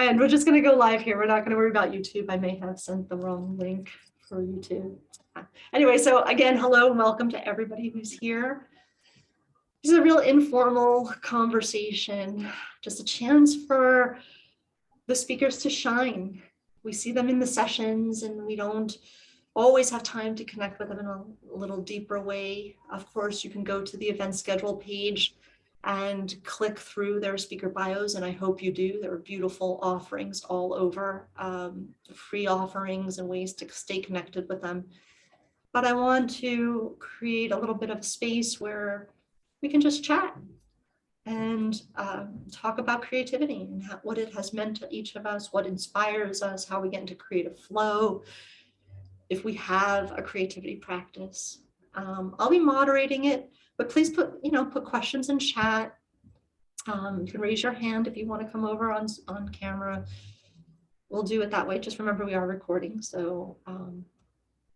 And we're just going to go live here. We're not going to worry about YouTube. I may have sent the wrong link for YouTube. Anyway, so again, hello and welcome to everybody who's here. This is a real informal conversation, just a chance for the speakers to shine. We see them in the sessions and we don't always have time to connect with them in a little deeper way. Of course, you can go to the event schedule page and click through their speaker bios, and I hope you do. There are beautiful offerings all over, free offerings and ways to stay connected with them. But I want to create a little bit of space where we can just chat and talk about creativity and what it has meant to each of us, what inspires us, how we get into creative flow, if we have a creativity practice. I'll be moderating it, but please put questions in chat. You can raise your hand if you want to come over on camera. We'll do it that way. Just remember we are recording, so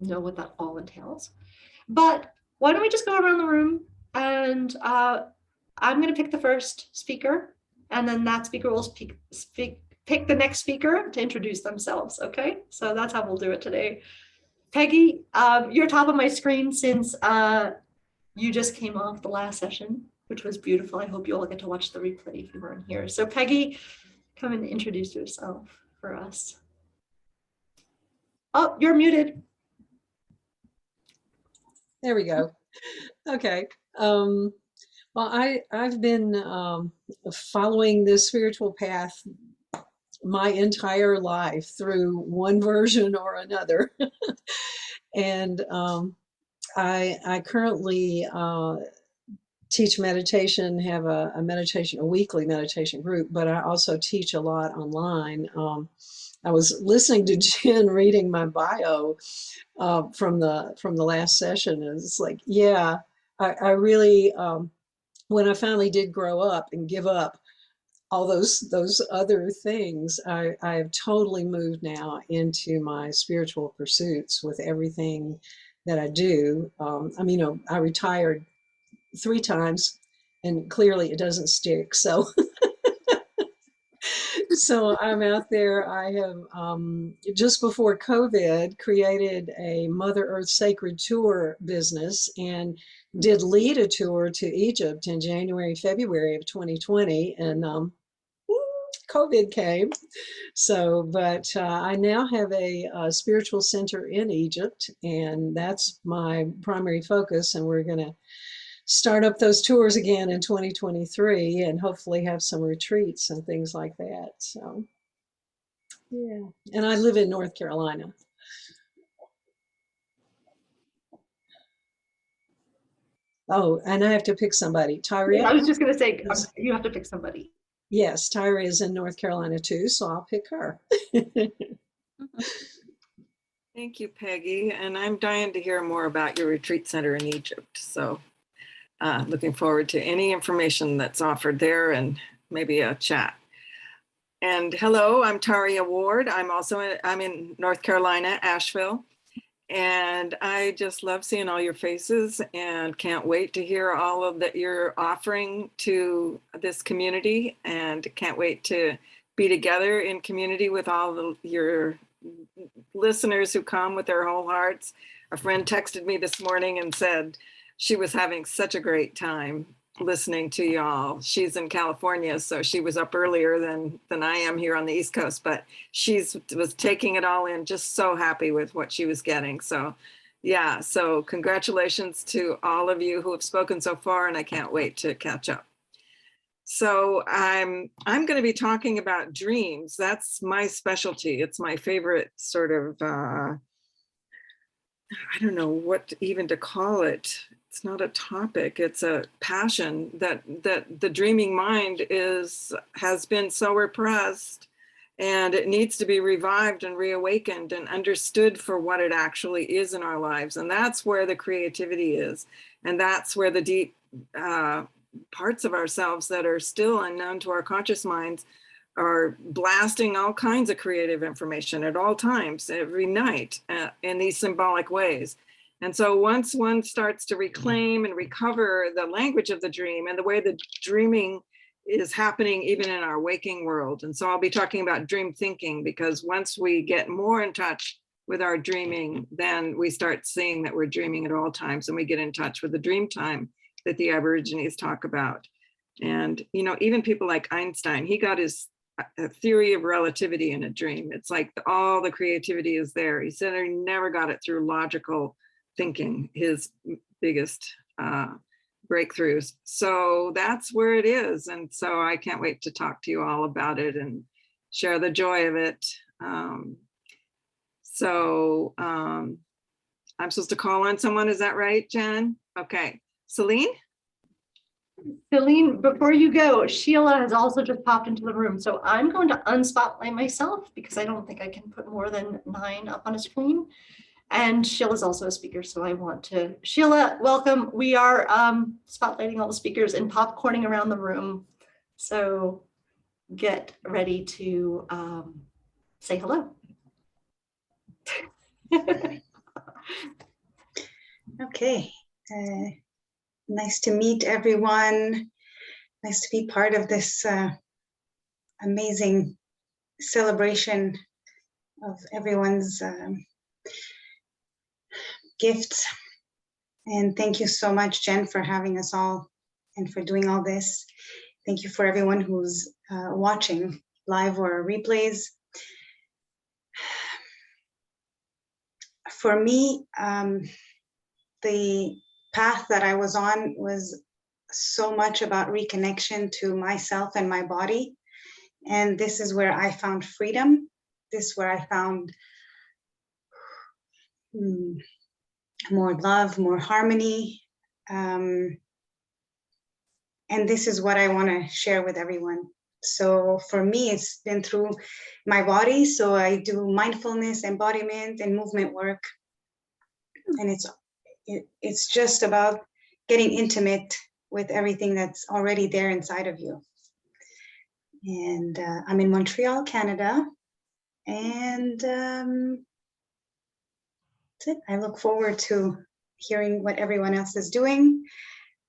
know what that all entails. But why don't we just go around the room, and I'm going to pick the first speaker, and then that speaker will pick the next speaker to introduce themselves. Okay, so that's how we'll do it today. Peggy, you're top of my screen since you just came off the last session, which was beautiful. I hope you all get to watch the replay if you weren't here. So Peggy, come and introduce yourself for us. Oh, you're muted. There we go. Okay. Well, I've been following this spiritual path my entire life through one version or another. And I currently teach meditation, have a weekly meditation group, but I also teach a lot online. I was listening to Jenn reading my bio from the last session, and it's like, yeah, I really, when I finally did grow up and give up all those other things, I have totally moved now into my spiritual pursuits with everything that I do. I mean, I retired 3 times and clearly it doesn't stick. So, so I'm out there. I have, just before COVID, created a Mother Earth Sacred Tour business and did lead a tour to Egypt in January, February of 2020. And COVID came. So, but I now have a spiritual center in Egypt, and that's my primary focus. And we're going to start up those tours again in 2023 and hopefully have some retreats and things like that. So, yeah. And I live in North Carolina. Oh, and I have to pick somebody. Tayria? I was just going to say, you have to pick somebody. Yes, Tayria is in North Carolina too, so I'll pick her. Thank you, Peggy. And I'm dying to hear more about your retreat center in Egypt. So looking forward to any information that's offered there and maybe a chat. And hello, I'm Tayria Ward. I'm in North Carolina, Asheville. And I just love seeing all your faces and can't wait to hear all of that you're offering to this community, and can't wait to be together in community with all your listeners who come with their whole hearts. A friend texted me this morning and said she was having such a great time listening to y'all. She's in California, so she was up earlier than I am here on the East Coast, but she was taking it all in, just so happy with what she was getting. So yeah, so congratulations to all of you who have spoken so far, and I can't wait to catch up. So I'm going to be talking about dreams. That's my specialty. It's my favorite sort of, I don't know what even to call it. It's not a topic, it's a passion that the dreaming mind has been so repressed, and it needs to be revived and reawakened and understood for what it actually is in our lives. And that's where the creativity is. And that's where the deep parts of ourselves that are still unknown to our conscious minds are blasting all kinds of creative information at all times, every night, in these symbolic ways. And so once one starts to reclaim and recover the language of the dream and the way the dreaming is happening even in our waking world. And so I'll be talking about dream thinking, because once we get more in touch with our dreaming, then we start seeing that we're dreaming at all times, and we get in touch with the dream time that the Aborigines talk about. And, you know, even people like Einstein, he got his theory of relativity in a dream. It's like all the creativity is there. He said he never got it through logical thinking, his biggest breakthroughs. So that's where it is. And so I can't wait to talk to you all about it and share the joy of it. I'm supposed to call on someone, is that right, Jen? Okay, Celine? Celine, before you go, Sheelagh has also just popped into the room. So I'm going to unspotlight myself because I don't think I can put more than 9 up on a screen. And Sheelagh's also a speaker, so I want to, Sheelagh, welcome. We are spotlighting all the speakers and popcorning around the room. So get ready to say hello. Okay. Nice to meet everyone. Nice to be part of this amazing celebration of everyone's gifts. And thank you so much, Jen, for having us all and for doing all this. Thank you for everyone who's watching live or replays. For me, the path that I was on was so much about reconnection to myself and my body. And this is where I found freedom. This is where I found more love, more harmony. And this is what I want to share with everyone. So for me, it's been through my body. So I do mindfulness, embodiment, and movement work. And it's just about getting intimate with everything that's already there inside of you. And I'm in Montreal, Canada. And that's it. I look forward to hearing what everyone else is doing.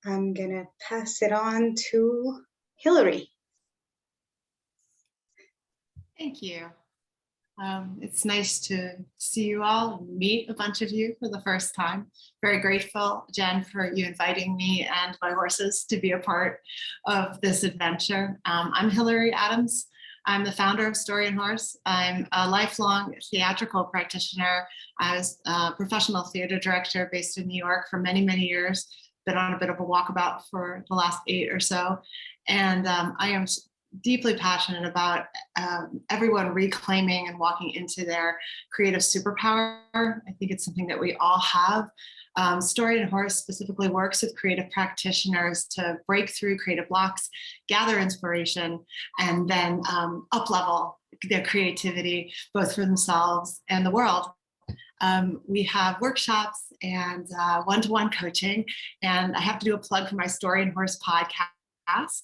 I'm gonna pass it on to Hilary. Thank you. It's nice to see you all and meet a bunch of you for the first time. Very grateful, Jen, for you inviting me and my horses to be a part of this adventure. I'm Hilary Adams. I'm the founder of Story and Horse. I'm a lifelong theatrical practitioner. I was a professional theater director based in New York for many, many years. Been on a bit of a walkabout for the last 8 or so. And I am deeply passionate about everyone reclaiming and walking into their creative superpower. I think it's something that we all have. Story and Horse specifically works with creative practitioners to break through creative blocks, gather inspiration, and then up-level their creativity, both for themselves and the world. We have workshops and one-to-one coaching, and I have to do a plug for my Story and Horse podcast. I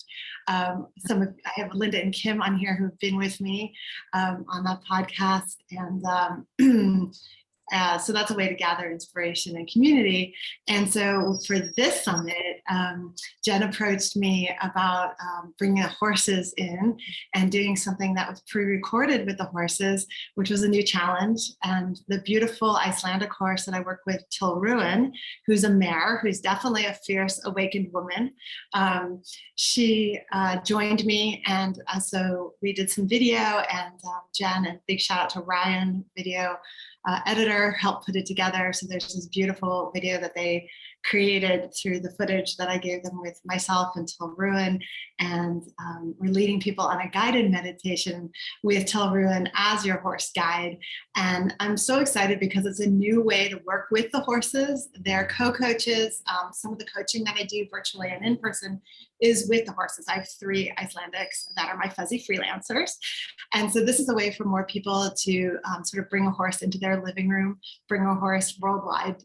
have Linda and Kim on here who've been with me on that podcast, and so that's a way to gather inspiration and community. And so for this summit, Jen approached me about bringing the horses in and doing something that was pre-recorded with the horses, which was a new challenge. And the beautiful Icelandic horse that I work with, Tayria, who's a mare, who's definitely a fierce awakened woman, she joined me, and so we did some video, and Jen, and big shout out to Ryan, video editor, helped put it together. So there's this beautiful video that they created through the footage that I gave them with myself and Tayria, and we're leading people on a guided meditation with Tayria as your horse guide. And I'm so excited because it's a new way to work with the horses. They're co-coaches. Some of the coaching that I do virtually and in person is with the horses. I have 3 Icelandics that are my fuzzy freelancers. And so this is a way for more people to sort of bring a horse into their living room, bring a horse worldwide,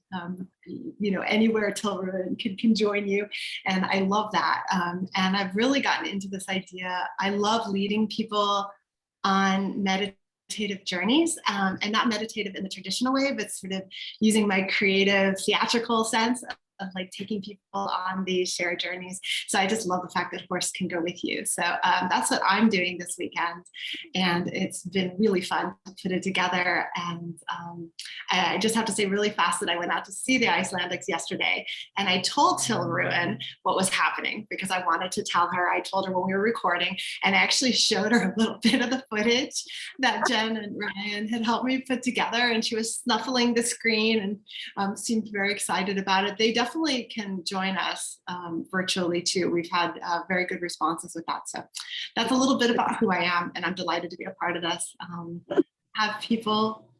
anywhere Tayria can join you. And I love that. And I've really gotten into this idea. I love leading people on meditative journeys, and not meditative in the traditional way, but sort of using my creative theatrical sense like taking people on these shared journeys. So I just love the fact that horse can go with you. So that's what I'm doing this weekend. And it's been really fun to put it together. And I just have to say really fast that I went out to see the Icelandics yesterday. And I told Till Ruin what was happening because I wanted to tell her. I told her when we were recording, and I actually showed her a little bit of the footage that Jenn and Ryan had helped me put together. And she was snuffling the screen and seemed very excited about it. They definitely can join us virtually too. We've had very good responses with that. So that's a little bit about who I am, and I'm delighted to be a part of this. Have people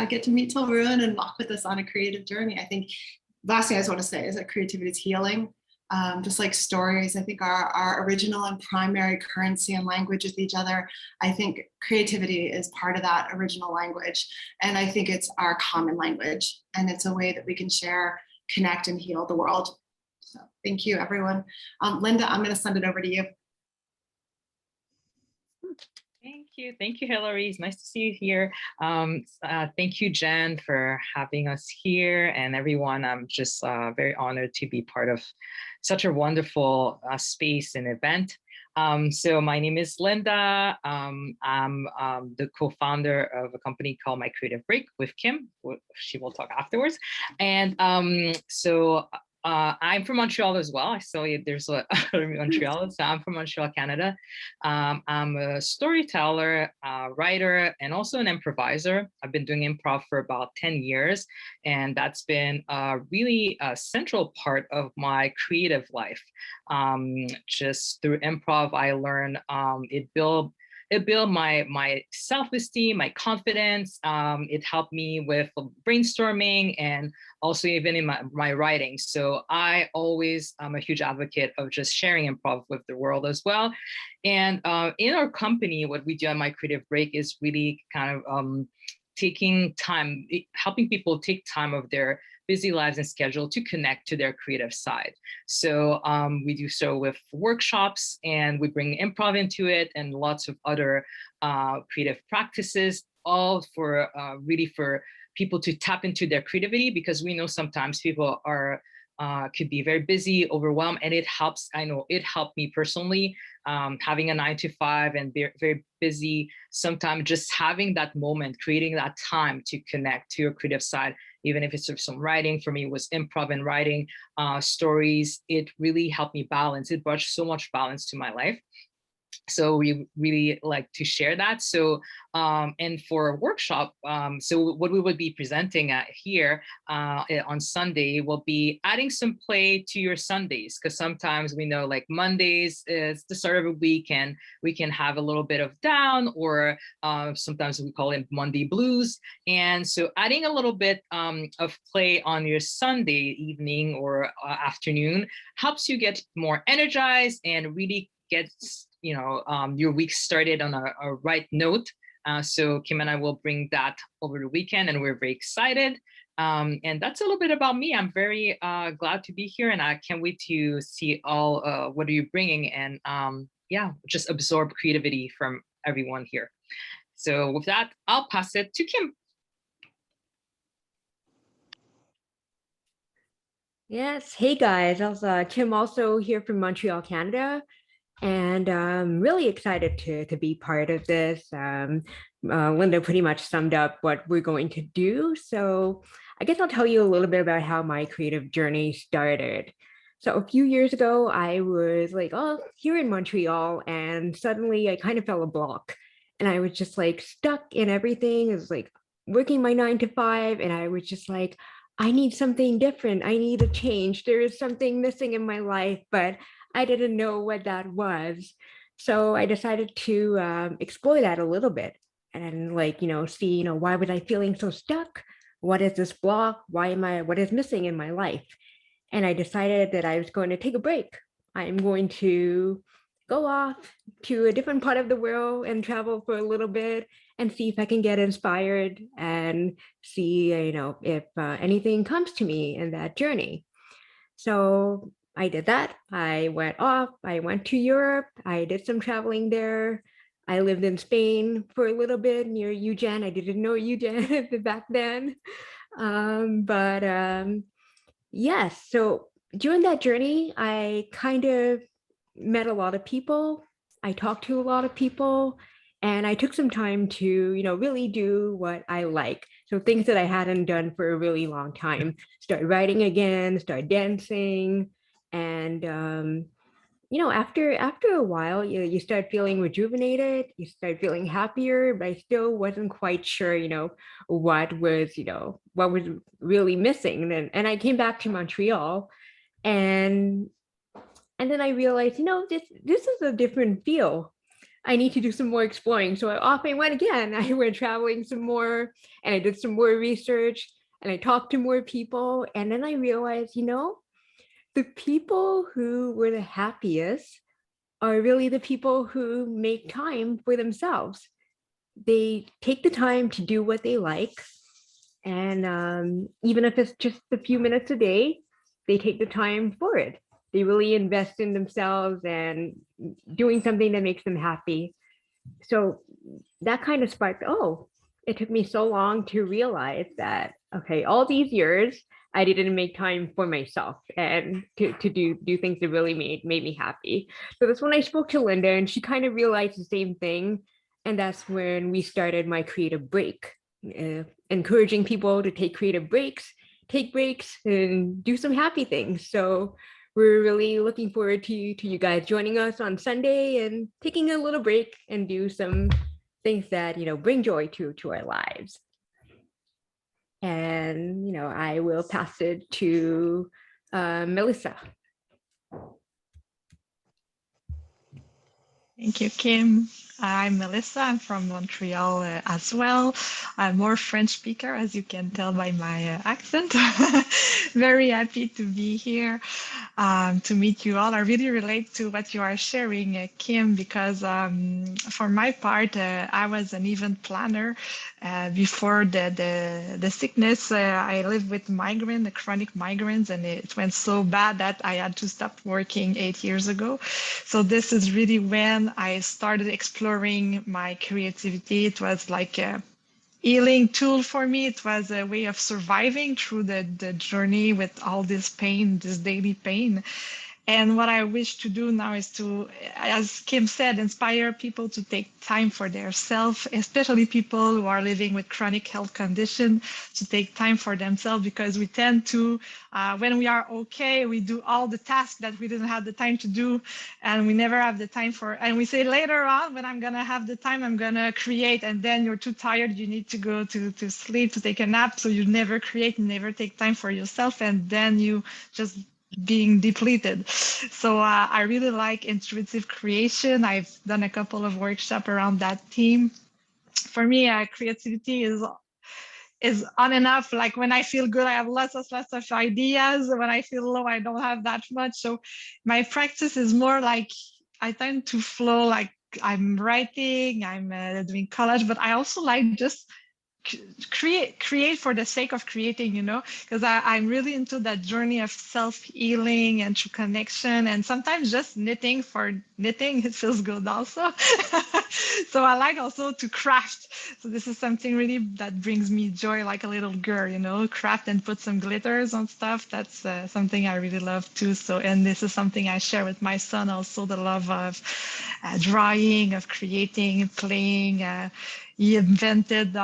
get to meet Till Ruin and walk with us on a creative journey. I think last thing I just want to say is that creativity is healing. Just like stories, I think our original and primary currency and language with each other. I think creativity is part of that original language. And I think it's our common language. And it's a way that we can share, connect, and heal the world. So thank you, everyone. Linda, I'm going to send it over to you. Thank you, Hilary. It's nice to see you here. Thank you, Jenn, for having us here, and everyone. I'm just very honored to be part of such a wonderful space and event. So my name is Linda. I'm the co-founder of a company called My Creative Break with Kim. She will talk afterwards. And I'm from Montreal as well. I saw you, there's a Montreal, so I'm from Montreal, Canada. I'm a storyteller, writer, and also an improviser. I've been doing improv for about 10 years, and that's been really a central part of my creative life. Just through improv, I learned it built my self-esteem, my confidence. It helped me with brainstorming and also even in my writing. So I always am a huge advocate of just sharing improv with the world as well. And in our company, what we do at My Creative Break is really kind of taking time, helping people take time of their busy lives and schedule to connect to their creative side. So we do so with workshops, and we bring improv into it and lots of other creative practices, all for really for people to tap into their creativity, because we know sometimes people are could be very busy, overwhelmed, and it helps. I know it helped me personally, having a 9-to-5 and very busy. Sometimes just having that moment, creating that time to connect to your creative side, even if it's some writing. For me, it was improv and writing stories. It really helped me balance. It brought so much balance to my life. So we really like to share that. So, and for a workshop, so what we would be presenting at here on Sunday will be adding some play to your Sundays, because sometimes we know like Mondays is the start of a week and we can have a little bit of down, or sometimes we call it Monday blues. And so adding a little bit of play on your Sunday evening or afternoon helps you get more energized and really gets your week started on a right note. So Kim and I will bring that over the weekend, and we're very excited. And that's a little bit about me. I'm very glad to be here, and I can't wait to see all what are you bringing, and just absorb creativity from everyone here. So with that, I'll pass it to Kim. Yes, hey guys, I was Kim, also here from Montreal, Canada. And I'm really excited to be part of this. Linda pretty much summed up what we're going to do. So I guess I'll tell you a little bit about how my creative journey started. So a few years ago, I was like, here in Montreal, and suddenly I kind of felt a block. And I was just like stuck in everything. It was like working my 9-to-5, and I was just like, I need something different. I need a change. There is something missing in my life, but I didn't know what that was. So I decided to explore that a little bit and see, why was I feeling so stuck? What is this block? What is missing in my life? And I decided that I was going to take a break. I'm going to go off to a different part of the world and travel for a little bit and see if I can get inspired and see, if anything comes to me in that journey. So I did that. I went off. I went to Europe. I did some traveling there. I lived in Spain for a little bit near Eugene. I didn't know Eugene back then. Yes. So during that journey, I kind of met a lot of people. I talked to a lot of people, and I took some time to, really do what I like. So things that I hadn't done for a really long time. Start writing again, start dancing, and after a while, you start feeling rejuvenated, you start feeling happier, but I still wasn't quite sure, what was really missing. And I came back to Montreal, and then I realized, this is a different feel. I need to do some more exploring. So off I went again. I went traveling some more, and I did some more research, and I talked to more people. And then I realized, the people who were the happiest are really the people who make time for themselves. They take the time to do what they like. And even if it's just a few minutes a day, they take the time for it. They really invest in themselves and doing something that makes them happy. So that kind of sparked, oh, it took me so long to realize that, okay, all these years, I didn't make time for myself and to do things that really made me happy. So that's when I spoke to Linda, and she kind of realized the same thing. And that's when we started my creative break, encouraging people to take creative breaks, take breaks, and do some happy things. So we're really looking forward to you guys joining us on Sunday and taking a little break and do some things that bring joy to our lives. And I will pass it to Mélissa. Thank you, Kim. I'm Mélissa. I'm from Montreal as well. I'm more French speaker, as you can tell by my accent. Very happy to be here to meet you all. I really relate to what you are sharing, Kim, because for my part, I was an event planner before the sickness. I lived with migraine, chronic migraines, and it went so bad that I had to stop working 8 years ago. So this is really when I started exploring my creativity. It was like a healing tool for me. It was a way of surviving through the journey with all this pain, this daily pain. And what I wish to do now is to, as Kim said, inspire people to take time for their self, especially people who are living with chronic health condition, to take time for themselves, because we tend to, when we are okay, we do all the tasks that we didn't have the time to do, and we never have the time for, and we say later on, when I'm gonna have the time, I'm gonna create, and then you're too tired, you need to go to sleep, to take a nap, so you never create, you never take time for yourself, and then you just being depleted. So I really like intuitive creation. I've done a couple of workshops around that theme. For me, creativity is on and off. Like when I feel good, I have lots of ideas. When I feel low, I don't have that much. So my practice is more like I tend to flow, like I'm writing, I'm doing collage, but I also like just create for the sake of creating, because I'm really into that journey of self-healing and true connection, and sometimes just knitting for knitting, it feels good also. So I like also to craft. So this is something really that brings me joy, like a little girl, craft and put some glitters on stuff. That's something I really love too. So, and this is something I share with my son also, the love of drawing, of creating, playing. He invented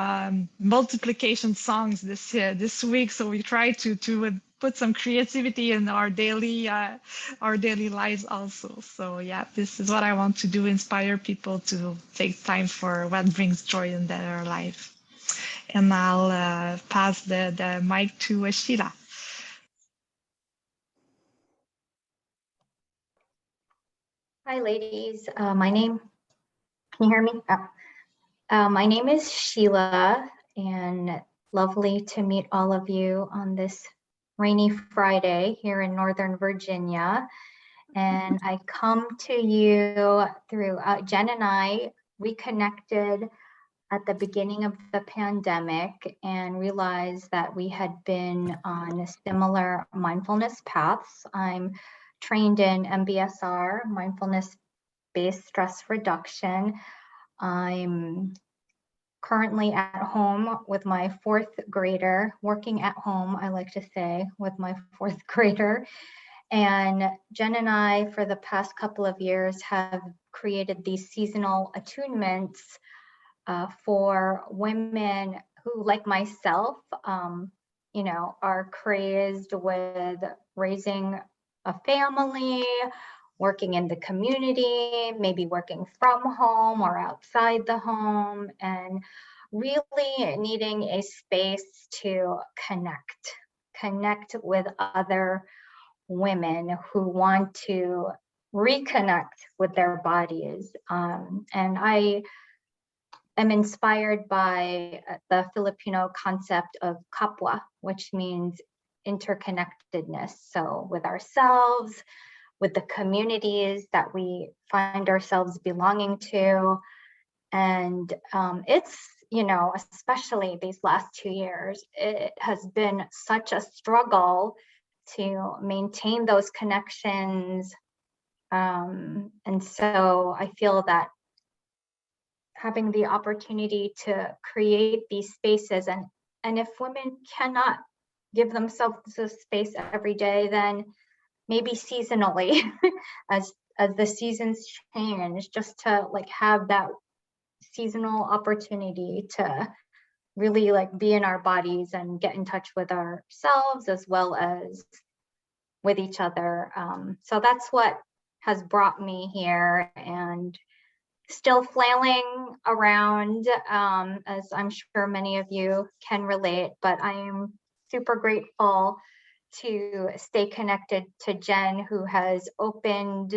multiplication songs this week, so we try to put some creativity in our daily lives also. So yeah, this is what I want to do: inspire people to take time for what brings joy in their life. And I'll pass the mic to Sheelagh. Hi, ladies. Can you hear me? My name is Sheelagh, and lovely to meet all of you on this rainy Friday here in Northern Virginia. And I come to you through Jen and I reconnected at the beginning of the pandemic and realized that we had been on similar mindfulness paths. I'm trained in MBSR, mindfulness-based stress reduction. I'm currently at home with my 4th grader, working at home, I like to say, with my 4th grader. And Jen and I, for the past couple of years, have created these seasonal attunements for women who, like myself, are crazed with raising a family, working in the community, maybe working from home or outside the home, and really needing a space to connect with other women who want to reconnect with their bodies. And I am inspired by the Filipino concept of kapwa, which means interconnectedness. So with ourselves, with the communities that we find ourselves belonging to. And it's, especially these last 2 years, it has been such a struggle to maintain those connections. And so I feel that having the opportunity to create these spaces, and if women cannot give themselves a space every day, then maybe seasonally as the seasons change, just to have that seasonal opportunity to really be in our bodies and get in touch with ourselves as well as with each other. So that's what has brought me here, and still flailing around, as I'm sure many of you can relate, but I am super grateful to stay connected to Jen, who has opened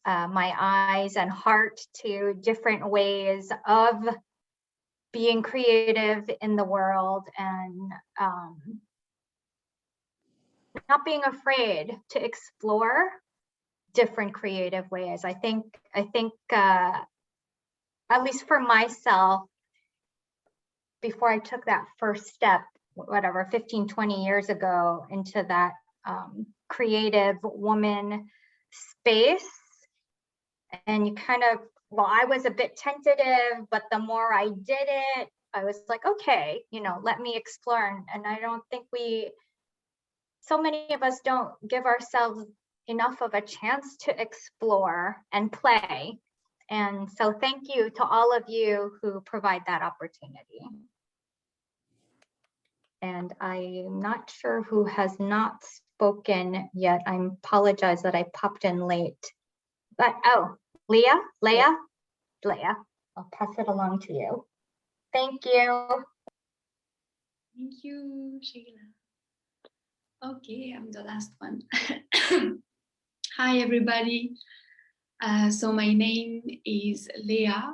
my eyes and heart to different ways of being creative in the world, and not being afraid to explore different creative ways. I think at least for myself, before I took that first step, 15, 20 years ago, into that creative woman space, and you I was a bit tentative, but the more I did it, I was like, okay, let me explore. And I don't think so many of us don't give ourselves enough of a chance to explore and play. And so thank you to all of you who provide that opportunity. And I'm not sure who has not spoken yet. I apologize that I popped in late. But Léa, I'll pass it along to you. Thank you. Thank you, Sheelagh. Okay, I'm the last one. Hi, everybody. So my name is Léa,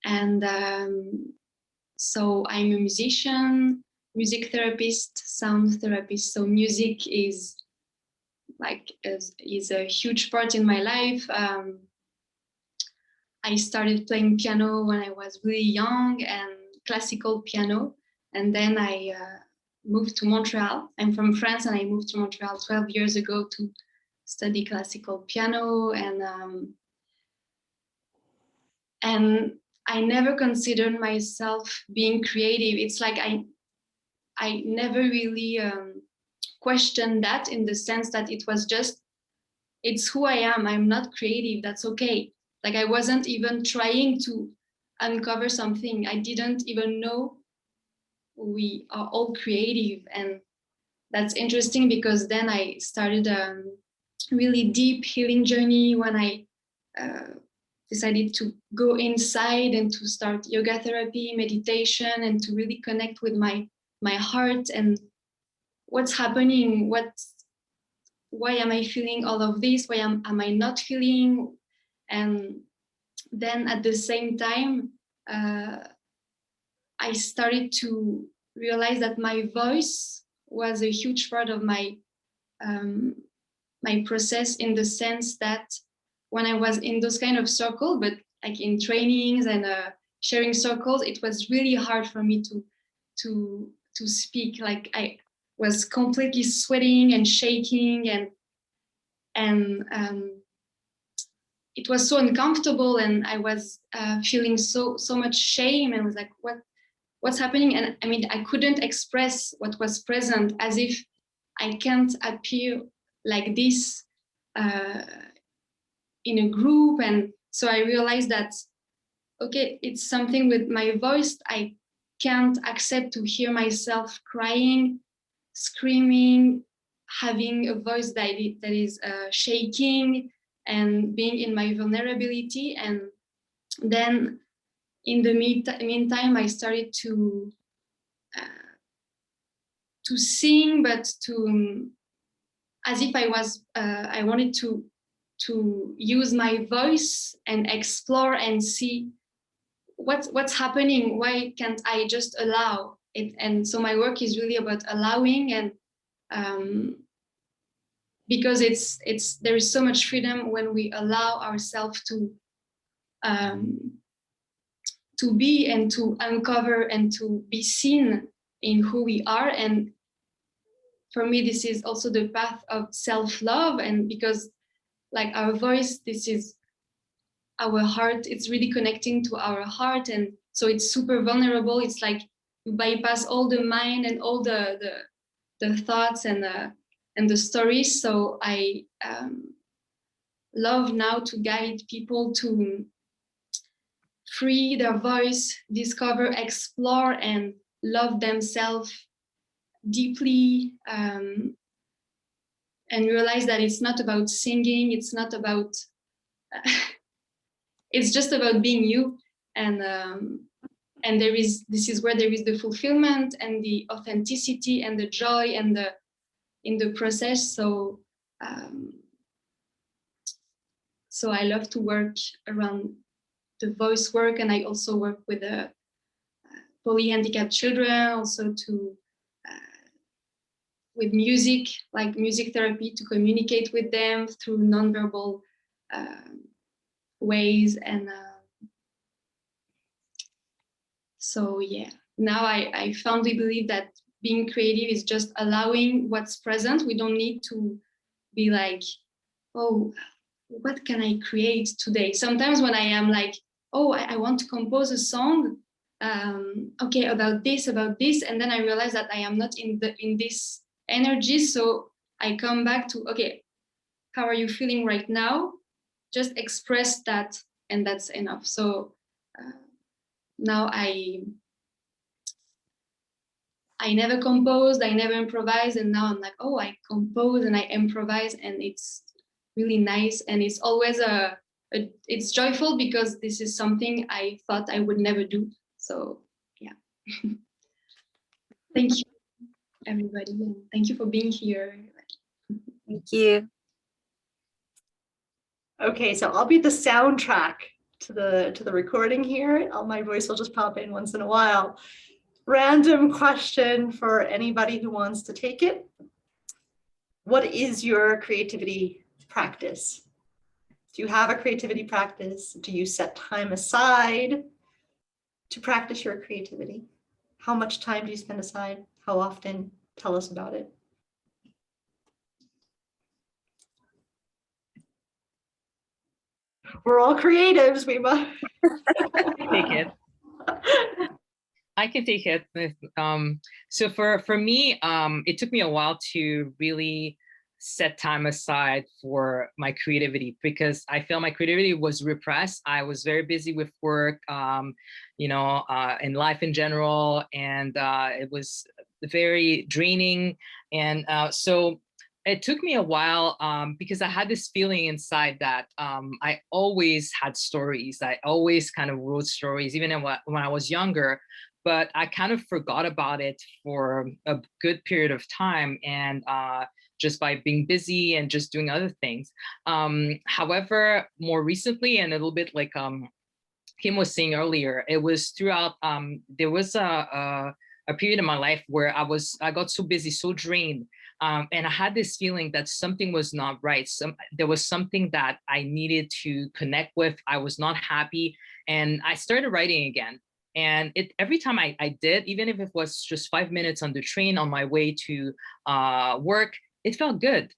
and so I'm a musician, music therapist, sound therapist. So music is a huge part in my life. I started playing piano when I was really young, and classical piano, and then I moved to Montreal. I'm from France, and I moved to Montreal 12 years ago to study classical piano, and I never considered myself being creative. It's like I never really questioned that, in the sense that it was just, it's who I am. I'm not creative. That's okay. I wasn't even trying to uncover something. I didn't even know we are all creative. And that's interesting, because then I started a really deep healing journey when I decided to go inside and to start yoga therapy, meditation, and to really connect with my heart and what's happening, why am I feeling all of this? Why am I not feeling? And then at the same time, I started to realize that my voice was a huge part of my process, in the sense that when I was in those kind of circles, but in trainings and sharing circles, it was really hard for me to speak. I was completely sweating and shaking, and it was so uncomfortable, and I was feeling so much shame, and was like, what's happening. And I mean, I couldn't express what was present, as if I can't appear like this in a group. And so I realized that, okay, it's something with my voice. I can't accept to hear myself crying, screaming, having a voice that is shaking, and being in my vulnerability. And then in the meantime, I started to sing, but to as if I wanted to use my voice and explore and see what's happening. Why can't I just allow it? And so my work is really about allowing, and because there is so much freedom when we allow ourselves to be and to uncover and to be seen in who we are. And for me, this is also the path of self-love. And because like our voice, this is our heart, it's really connecting to our heart. And so it's super vulnerable. It's like you bypass all the mind and all the thoughts and the stories. So I love now to guide people to free their voice, discover, explore, and love themselves deeply, and realize that it's not about singing, it's not about, it's just about being you. And this is where there is the fulfillment and the authenticity and the joy and in the process. So so I love to work around the voice work, and I also work with polyhandicapped children, also with music, like music therapy, to communicate with them through nonverbal ways. And so yeah, now I firmly believe that being creative is just allowing what's present. We don't need to be like, oh, what can I create today? Sometimes when I am like, oh, I want to compose a song, okay, about this, and then I realize that I am not in this energy. So I come back to, okay, how are you feeling right now? Just express that, and that's enough. So now I never composed, I never improvised, and now I'm like, oh, I compose and I improvise, and it's really nice. And it's always it's joyful, because this is something I thought I would never do. So yeah. Thank you, everybody, and thank you for being here. Thank you. Okay, so I'll be the soundtrack to the recording here. My voice will just pop in once in a while. Random question for anybody who wants to take it. What is your creativity practice? Do you have a creativity practice? Do you set time aside to practice your creativity? How much time do you spend aside? How often? Tell us about it. We're all creatives. We must take it. I can take it. So for me, it took me a while to really set time aside for my creativity, because I felt my creativity was repressed. I was very busy with work, in life in general, and it was very draining. And so it took me a while, because I had this feeling inside that I always had stories. I always kind of wrote stories, even when I was younger, but I kind of forgot about it for a good period of time. And just by being busy and just doing other things. However, more recently, and a little bit like Kim was saying earlier, it was throughout, there was a period in my life where I got so busy, so drained, and I had this feeling that something was not right. There was something that I needed to connect with. I was not happy, and I started writing again. And every time I did, even if it was just 5 minutes on the train on my way to work, it felt good.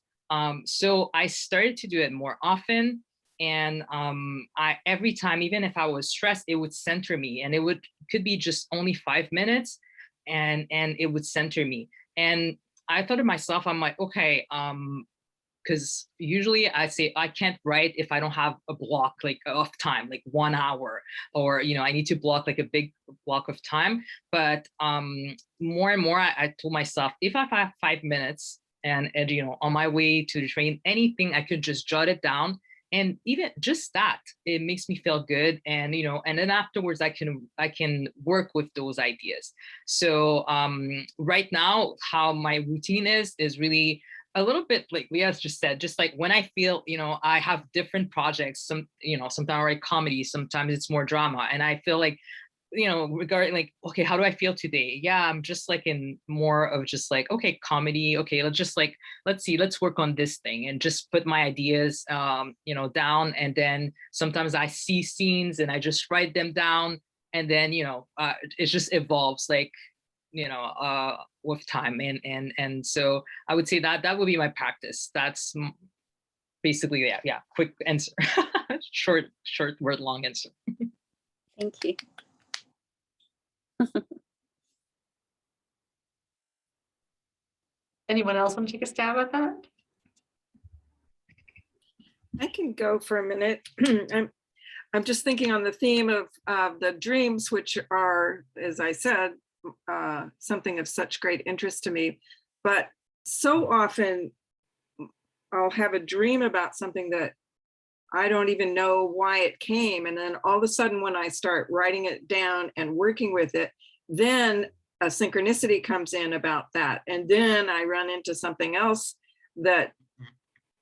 So I started to do it more often. And I every time, even if I was stressed, it would center me, and could be just only 5 minutes, and it would center me. And I thought to myself, I'm like, okay, because usually I say I can't write if I don't have a block like of time, like 1 hour, or I need to block like a big block of time. But more and more, I told myself, if I have 5 minutes and on my way to the train, anything, I could just jot it down. And even just that, it makes me feel good. And, and then afterwards I can work with those ideas. So right now, how my routine is really a little bit like Leah's just said, just like when I feel, I have different projects, sometimes I write comedy, sometimes it's more drama. And I feel like, regarding like, okay, how do I feel today? Yeah, I'm just like in more of just like, okay, comedy. Okay, let's work on this thing, and just put my ideas, down. And then sometimes I see scenes and I just write them down. And then, it just evolves like, with time. And so I would say that would be my practice. That's basically, yeah, quick answer. short word, long answer. Thank you. Anyone else want to take a stab at that? I can go for a minute. I'm just thinking on the theme of the dreams, which are, as I said, something of such great interest to me. But so often I'll have a dream about something that I don't even know why it came. And then all of a sudden, when I start writing it down and working with it, then a synchronicity comes in about that. And then I run into something else that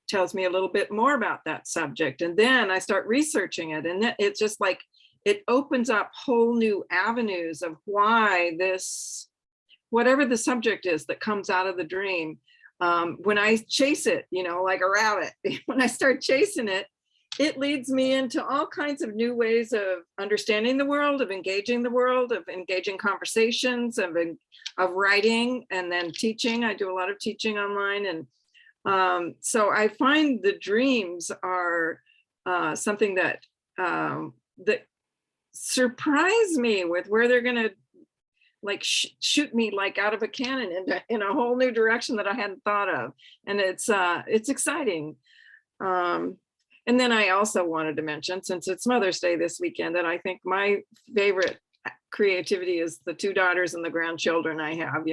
tells me a little bit more about that subject. And then I start researching it. And it's just like, it opens up whole new avenues of why this, whatever the subject is that comes out of the dream, when I chase it, like a rabbit, when I start chasing it, it leads me into all kinds of new ways of understanding the world, of engaging the world, of engaging conversations, of writing, and then teaching. I do a lot of teaching online. And so I find the dreams are something that that surprise me with where they're going to like shoot me like out of a cannon in a whole new direction that I hadn't thought of. And it's exciting. And then I also wanted to mention, since it's Mother's Day this weekend, that I think my favorite creativity is the 2 daughters and the grandchildren I have.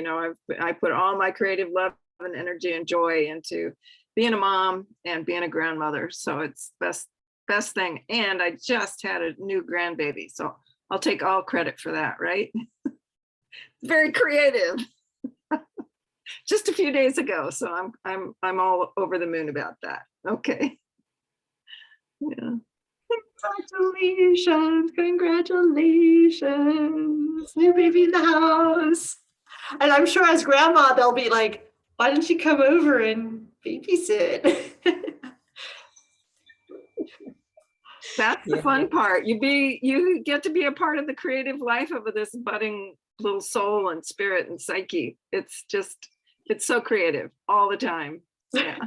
I put all my creative love and energy and joy into being a mom and being a grandmother. So it's best thing. And I just had a new grandbaby, so I'll take all credit for that, right? Very creative. Just a few days ago, so I'm all over the moon about that. Okay. Yeah. Congratulations, new baby in the house. And I'm sure as grandma, they'll be like, why didn't you come over and babysit? That's the fun part. You get to be a part of the creative life of this budding little soul and spirit and psyche. It's so creative all the time. Yeah.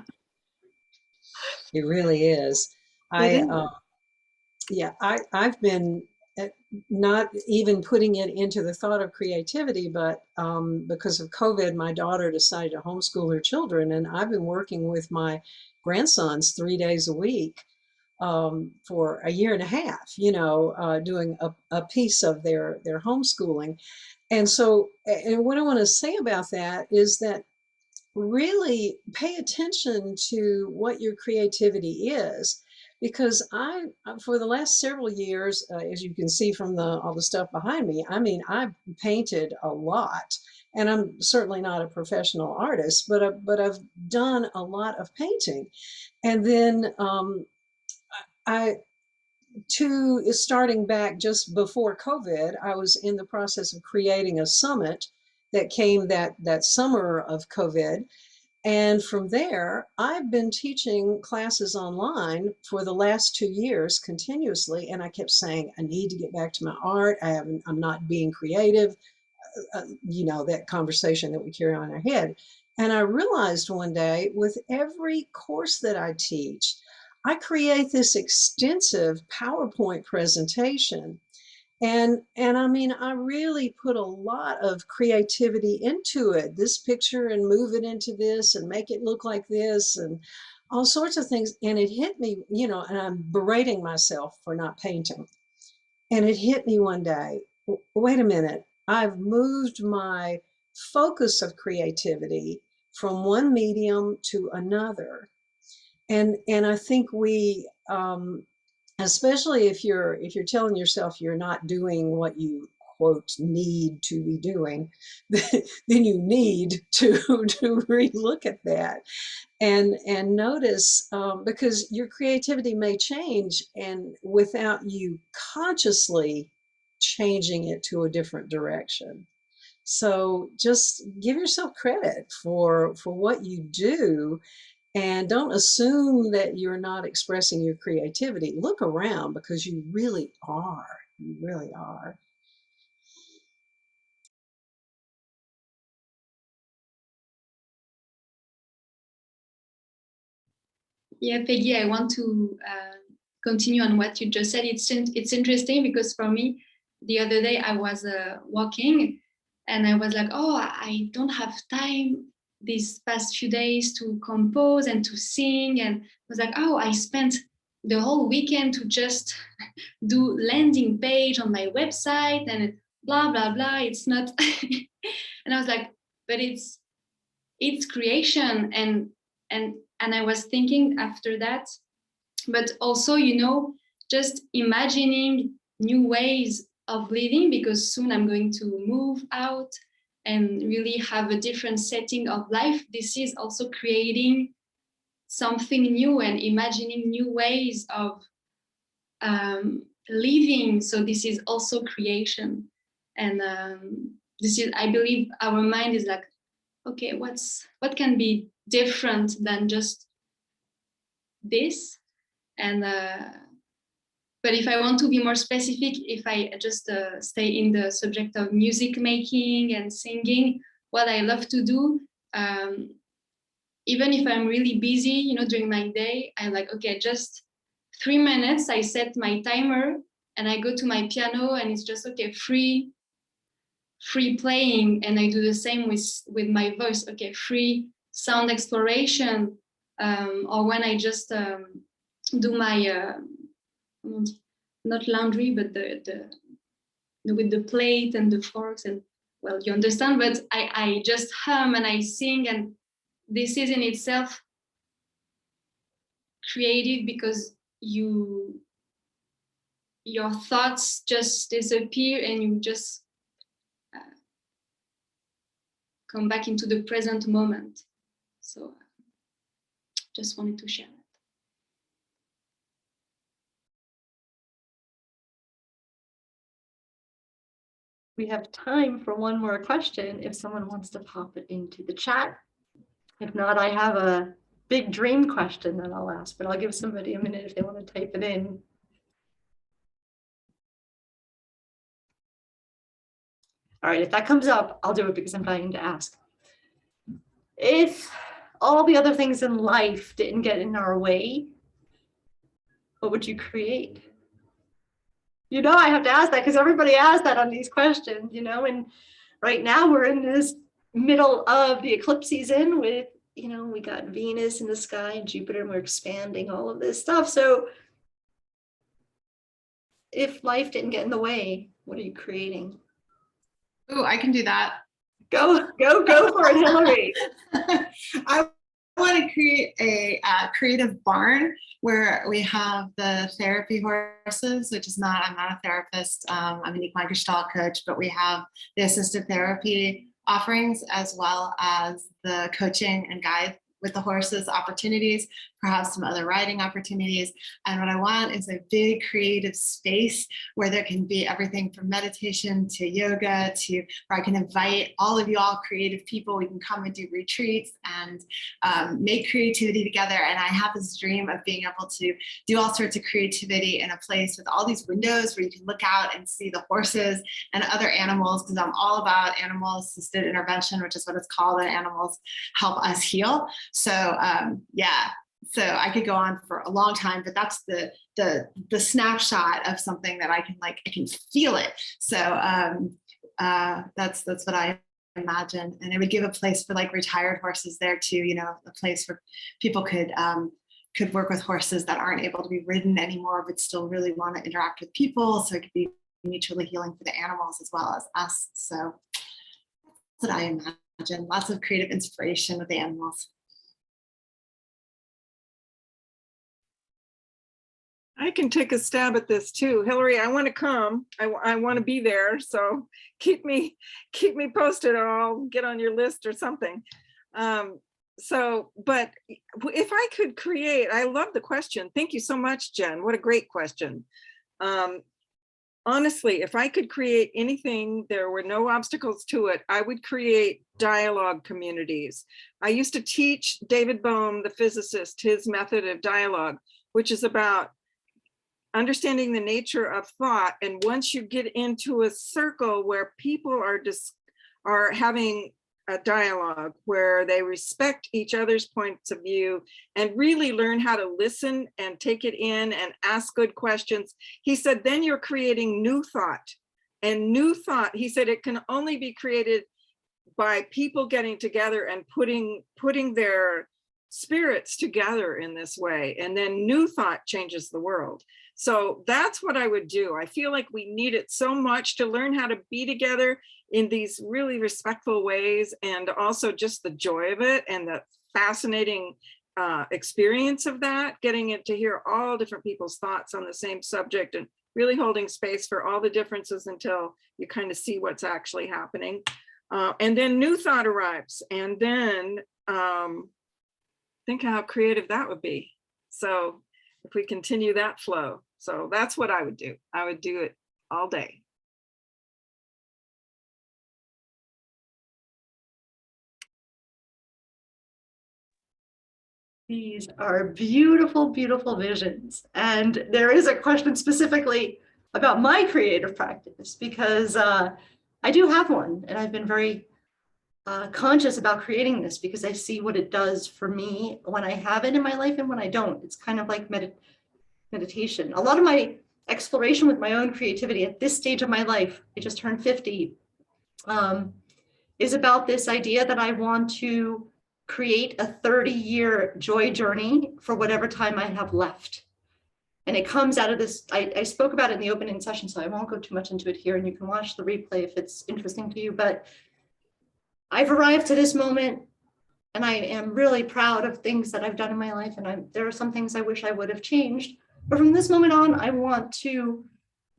It really is. I've been not even putting it into the thought of creativity, but because of COVID, my daughter decided to homeschool her children, and I've been working with my grandsons 3 days a week for a year and a half, doing a piece of their homeschooling. And so, and what I want to say about that is that really pay attention to what your creativity is, because for the last several years, as you can see from all the stuff behind me, I've painted a lot, and I'm certainly not a professional artist, but I've done a lot of painting. And then starting back just before COVID, I was in the process of creating a summit that came that summer of COVID. And from there, I've been teaching classes online for the last 2 years continuously. And I kept saying, I need to get back to my art. I'm not being creative, that conversation that we carry on in our head. And I realized one day, with every course that I teach, I create this extensive PowerPoint presentation. And I mean, I really put a lot of creativity into it, this picture, and move it into this and make it look like this and all sorts of things. And it hit me, you know, and I'm berating myself for not painting. And it hit me one day, wait a minute, I've moved my focus of creativity from one medium to another. And I think we, especially if you're telling yourself you're not doing what you quote need to be doing, then you need to relook at that and notice, because your creativity may change, and without you consciously changing it to a different direction. So just give yourself credit for what you do. And don't assume that you're not expressing your creativity. Look around, because you really are. You really are. Yeah, Peggy, I want to continue on what you just said. It's interesting because for me, the other day I was walking and I was like, oh, I don't have time these past few days to compose and to sing. And I was like, oh, I spent the whole weekend to just do landing page on my website and blah, blah, blah. It's not. And I was like, but it's creation. And I was thinking after that, but also, you know, just imagining new ways of living, because soon I'm going to move out and really have a different setting of life. This is also creating something new and imagining new ways of living. So this is also creation. And this is, I believe our mind is like, okay, what can be different than just this? And but if I want to be more specific, if I just stay in the subject of music making and singing, what I love to do, even if I'm really busy, you know, during my day, I'm like, okay, just 3 minutes, I set my timer and I go to my piano and it's just, okay, free playing. And I do the same with my voice, okay, free sound exploration. Or when I just do my, not laundry, but the with the plate and the forks, and well, you understand, but I just hum and I sing, and this is in itself creative, because your thoughts just disappear and you just come back into the present moment. So just wanted to share that. We have time for one more question if someone wants to pop it into the chat. If not, I have a big dream question that I'll ask, but I'll give somebody a minute if they want to type it in. All right, if that comes up, I'll do it because I'm dying to ask. If all the other things in life didn't get in our way, what would you create? You know, I have to ask that because everybody asks that on these questions, you know, and right now we're in this middle of the eclipse season with, you know, we got Venus in the sky and Jupiter, and we're expanding all of this stuff. So if life didn't get in the way, what are you creating? Oh, I can do that. Go for it, Hilary. I want to create a creative barn where we have the therapy horses, which is not, I'm not a therapist, I'm an Equine Gestalt coach, but we have the assisted therapy offerings as well as the coaching and guide with the horses opportunities, perhaps some other riding opportunities. And what I want is a big creative space where there can be everything from meditation to yoga to where I can invite all of you all creative people. We can come and do retreats and make creativity together. And I have this dream of being able to do all sorts of creativity in a place with all these windows where you can look out and see the horses and other animals, because I'm all about animal assisted intervention, which is what it's called, and animals help us heal. So yeah, So I could go on for a long time, but that's the snapshot of something that I can feel it. So that's what I imagine. And it would give a place for like retired horses there too, you know, a place where people could work with horses that aren't able to be ridden anymore, but still really want to interact with people. So it could be mutually healing for the animals as well as us. So that's what I imagine. Lots of creative inspiration with the animals. I can take a stab at this too. Hilary, I want to come. I want to be there. So keep me posted, or I'll get on your list or something. But if I could create, I love the question. Thank you so much, Jen. What a great question. Honestly, if I could create anything, there were no obstacles to it, I would create dialogue communities. I used to teach David Bohm, the physicist, his method of dialogue, which is about understanding the nature of thought. And once you get into a circle where people are having a dialogue, where they respect each other's points of view and really learn how to listen and take it in and ask good questions, he said, then you're creating new thought. And new thought, he said, it can only be created by people getting together and putting their spirits together in this way. And then new thought changes the world. So that's what I would do. I feel like we need it so much to learn how to be together in these really respectful ways, and also just the joy of it and the fascinating experience of that, getting it to hear all different people's thoughts on the same subject and really holding space for all the differences until you kind of see what's actually happening. And then new thought arrives, and then think how creative that would be. So if we continue that flow. So that's what I would do. I would do it all day. These are beautiful, beautiful visions. And there is a question specifically about my creative practice, because I do have one, and I've been very conscious about creating this because I see what it does for me when I have it in my life and when I don't. It's kind of like meditation. A lot of my exploration with my own creativity at this stage of my life, I just turned 50, is about this idea that I want to create a 30-year joy journey for whatever time I have left. And it comes out of this, I spoke about it in the opening session, so I won't go too much into it here, and you can watch the replay if it's interesting to you, but I've arrived to this moment, and I am really proud of things that I've done in my life, and there are some things I wish I would have changed. But from this moment on, I want to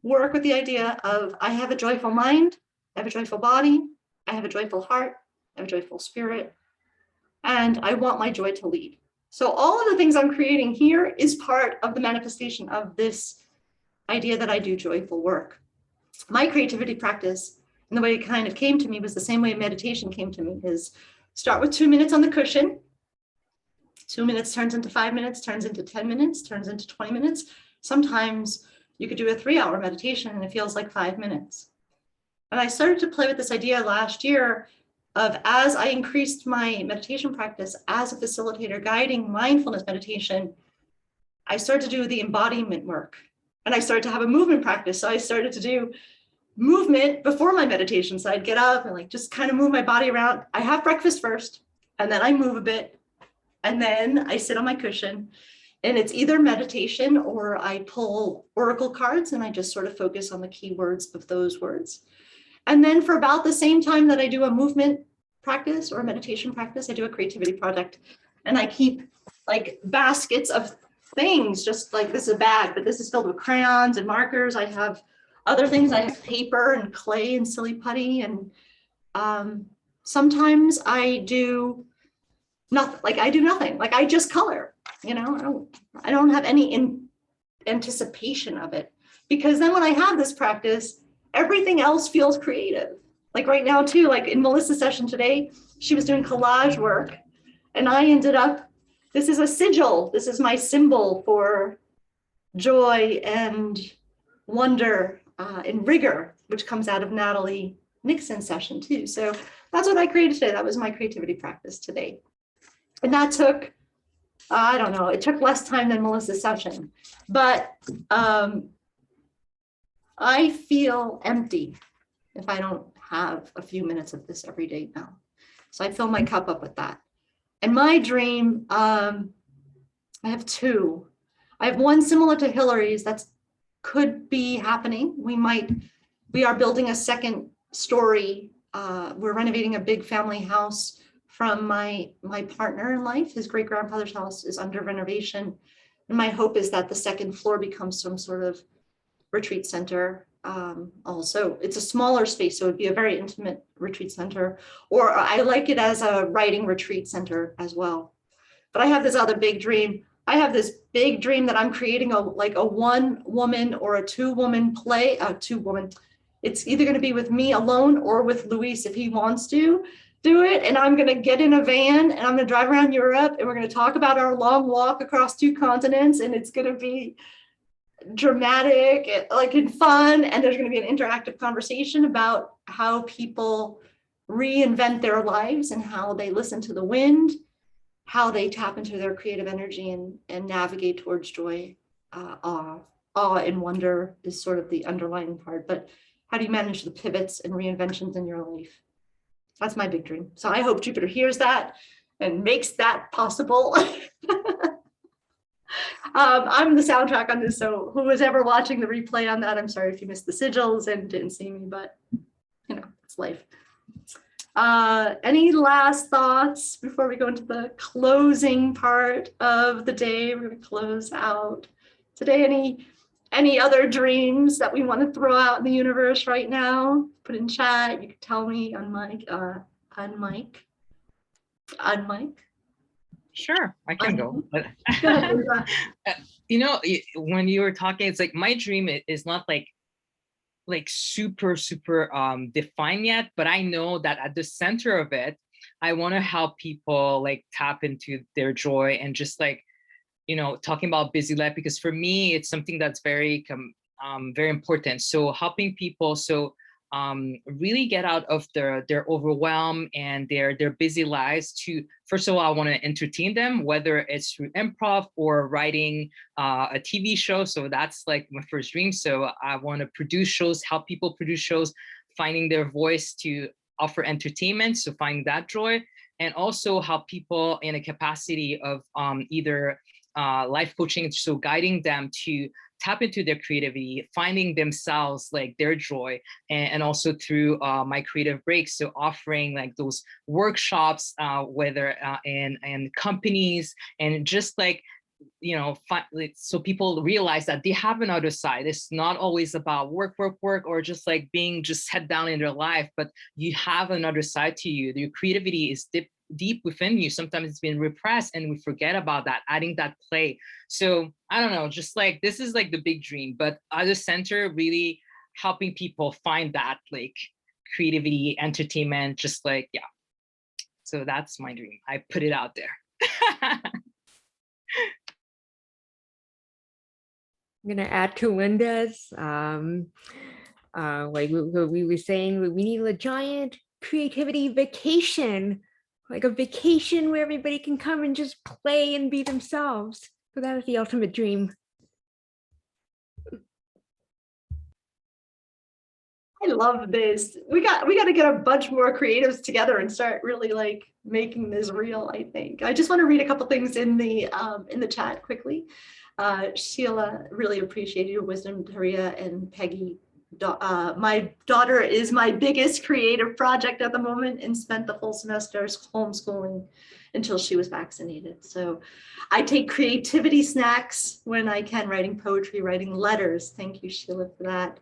work with the idea of I have a joyful mind, I have a joyful body, I have a joyful heart, I have a joyful spirit, and I want my joy to lead. So all of the things I'm creating here is part of the manifestation of this idea that I do joyful work. My creativity practice, and the way it kind of came to me, was the same way meditation came to me, is start with 2 minutes on the cushion. 2 minutes turns into 5 minutes, turns into 10 minutes, turns into 20 minutes. Sometimes you could do a 3-hour meditation and it feels like 5 minutes. And I started to play with this idea last year of, as I increased my meditation practice as a facilitator guiding mindfulness meditation, I started to do the embodiment work, and I started to have a movement practice. So I started to do movement before my meditation. So I'd get up and like just kind of move my body around. I have breakfast first, and then I move a bit, and then I sit on my cushion, and it's either meditation or I pull oracle cards and I just sort of focus on the key words of those words. And then for about the same time that I do a movement practice or a meditation practice, I do a creativity project, and I keep like baskets of things, just like this is a bag, but this is filled with crayons and markers. I have other things. I have paper and clay and silly putty, and sometimes I do nothing. Like I do nothing. Like I just color. You know, I don't have any anticipation of it, because then when I have this practice, everything else feels creative. Like right now too, like in Melissa's session today, she was doing collage work, and I ended up, this is a sigil. This is my symbol for joy and wonder and rigor, which comes out of Natalie Nixon's session too. So that's what I created today. That was my creativity practice today. And that took I don't know, it took less time than Melissa's session, but I feel empty if I don't have a few minutes of this every day now. So I fill my cup up with that. And my dream, I have two. I have one similar to Hilary's that could be happening. We are building a second story. We're renovating a big family house from my partner in life. His great grandfather's house is under renovation. And my hope is that the second floor becomes some sort of retreat center. Also, it's a smaller space, so it'd be a very intimate retreat center, or I like it as a writing retreat center as well. But I have this other big dream. I have this big dream that I'm creating a one woman or a two woman play, It's either going to be with me alone or with Luis if he wants to do it. And I'm going to get in a van and I'm going to drive around Europe and we're going to talk about our long walk across 2 continents. And it's going to be dramatic, like and fun. And there's going to be an interactive conversation about how people reinvent their lives and how they listen to the wind, how they tap into their creative energy and navigate towards joy. Awe and wonder is sort of the underlying part, but how do you manage the pivots and reinventions in your life? That's my big dream. So I hope Jupiter hears that and makes that possible. I'm the soundtrack on this, so who was ever watching the replay on that, I'm sorry if you missed the sigils and didn't see me, but you know, it's life. Any last thoughts before we go into the closing part of the day? We're going to close out today. Any other dreams that we want to throw out in the universe right now? Put in chat. You can tell me on mic. Sure, I can go. But Go ahead, Linda. you know, when you were talking, it's like my dream is not like super defined yet, but I know that at the center of it, I want to help people like tap into their joy and just like, you know, talking about busy life, because for me, it's something that's very important. So helping people really get out of their overwhelm and their busy lives to, first of all, I want to entertain them, whether it's through improv or writing a TV show. So that's like my first dream. So I want to produce shows, help people produce shows, finding their voice to offer entertainment. So finding that joy, and also help people in a capacity of either life coaching, so guiding them to tap into their creativity, finding themselves, like their joy, and also through my creative breaks. So offering like those workshops, whether in companies, and just like, you know, so people realize that they have another side. It's not always about work, or just like being just head down in their life, but you have another side to you. Your creativity is deep within you. Sometimes it's been repressed and we forget about that, adding that play. So I don't know, just like this is like the big dream, but at the center, really helping people find that like creativity, entertainment, just like, yeah. So that's my dream. I put it out there. I'm gonna add to Linda's. Like we were saying, we need a giant creativity vacation, like a vacation where everybody can come and just play and be themselves. So that is the ultimate dream. I love this. We got to get a bunch more creatives together and start really like making this real, I think. I just want to read a couple things in the chat quickly. Sheelagh, really appreciated your wisdom, Tayria and Peggy. My daughter is my biggest creative project at the moment and spent the full semester homeschooling until she was vaccinated. So I take creativity snacks when I can, writing poetry, writing letters. Thank you, Sheelagh, for that.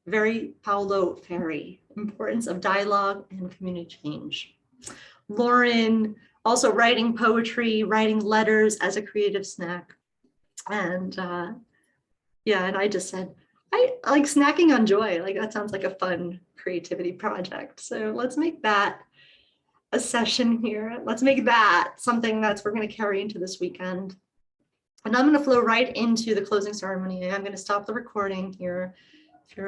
Very Paulo Ferri, importance of dialogue and community change. Lauren, also writing poetry, writing letters as a creative snack. And yeah, and I just said, I like snacking on joy. Like that sounds like a fun creativity project. So let's make that a session here. Let's make that something that's we're going to carry into this weekend. And I'm going to flow right into the closing ceremony. I'm going to stop the recording here. If you're